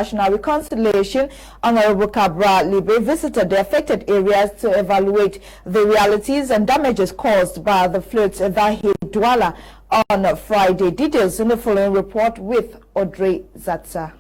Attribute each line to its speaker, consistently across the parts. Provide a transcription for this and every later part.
Speaker 1: National Reconciliation, Honorable Cabral Libre visited the affected areas to evaluate the realities and damages caused by the floods that hit Douàla on Friday. Details in the following report with Audrey Zatza.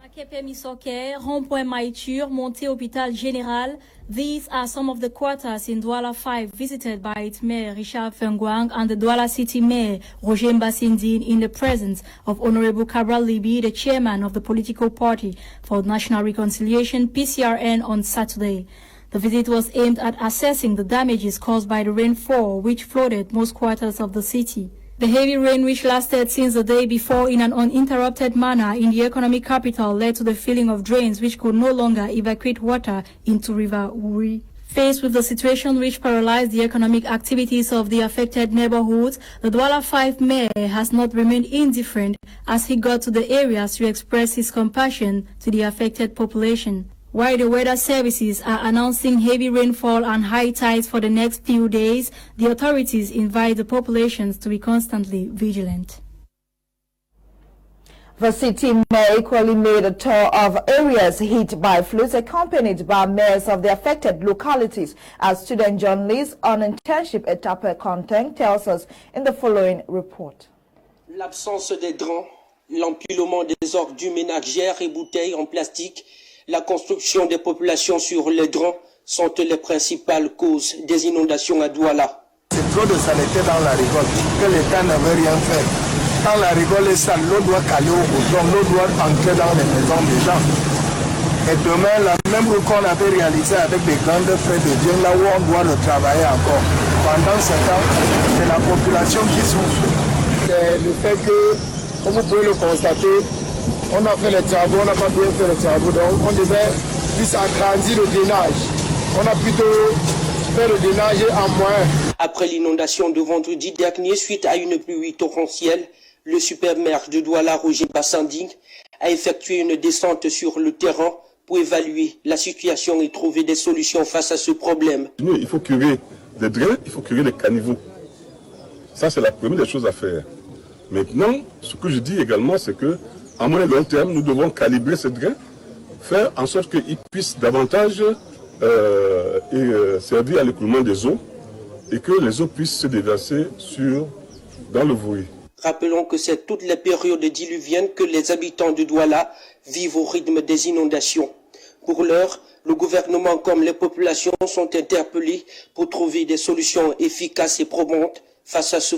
Speaker 2: Makepe Misoke, Rond-Point Maïtur, Monté Hôpital Général. These are some of the quarters in Douàla 5 visited by its mayor Richard Fengwang and the Douàla City Mayor Roger Mbasindine in the presence of Honorable Cabral Libi, the chairman of the political party for National Reconciliation (PCRN) on Saturday. The visit was aimed at assessing the damages caused by the rainfall which flooded most quarters of the city. The heavy rain which lasted since the day before in an uninterrupted manner in the economic capital led to the filling of drains which could no longer evacuate water into River Uri. Faced with the situation which paralyzed the economic activities of the affected neighborhoods, the Douàla 5 mayor has not remained indifferent as he got to the areas to express his compassion to the affected population. While the weather services are announcing heavy rainfall and high tides for the next few days, the authorities invite the populations to be constantly vigilant.
Speaker 1: The city mayor equally made a tour of areas hit by floods, accompanied by mayors of the affected localities, as student journalist on internship at Upper Content tells us in the following report.
Speaker 3: L'absence des drains, l'empilement des ordures ménagères et bouteilles en plastique, la construction des populations sur les drains sont les principales causes des inondations à Douàla.
Speaker 4: C'est trop de saleté dans la rigole que l'État ne veut rien faire. Quand la rigole est sale, l'eau doit caler au goudron, l'eau doit entrer dans les maisons des gens. Et demain, la même route qu'on avait réalisée avec des grandes frais de Dieu, là où on doit le travailler encore. Pendant ce temps, c'est la population qui souffre. C'est le fait que, comme vous pouvez le constater, on a fait les travaux, on n'a pas bien fait les travaux, donc on devait plus agrandir le drainage. On a plutôt fait le drainage en moins.
Speaker 3: Après l'inondation de vendredi dernier, suite à une pluie torrentielle, le super-maire de Douàla, Roger Mbasindine, a effectué une descente sur le terrain pour évaluer la situation et trouver des solutions face à ce problème.
Speaker 5: Il faut curer les drains, il faut curer les caniveaux. Ça, c'est la première des choses à faire. Maintenant, ce que je dis également, c'est que à moyen et long terme, nous devons calibrer ces drains, faire en sorte qu'ils puissent davantage servir à l'écoulement des eaux et que les eaux puissent se déverser dans le Voué.
Speaker 3: Rappelons que c'est toutes les périodes diluviennes que les habitants de Douàla vivent au rythme des inondations. Pour l'heure, le gouvernement comme les populations sont interpellés pour trouver des solutions efficaces et probantes face à ce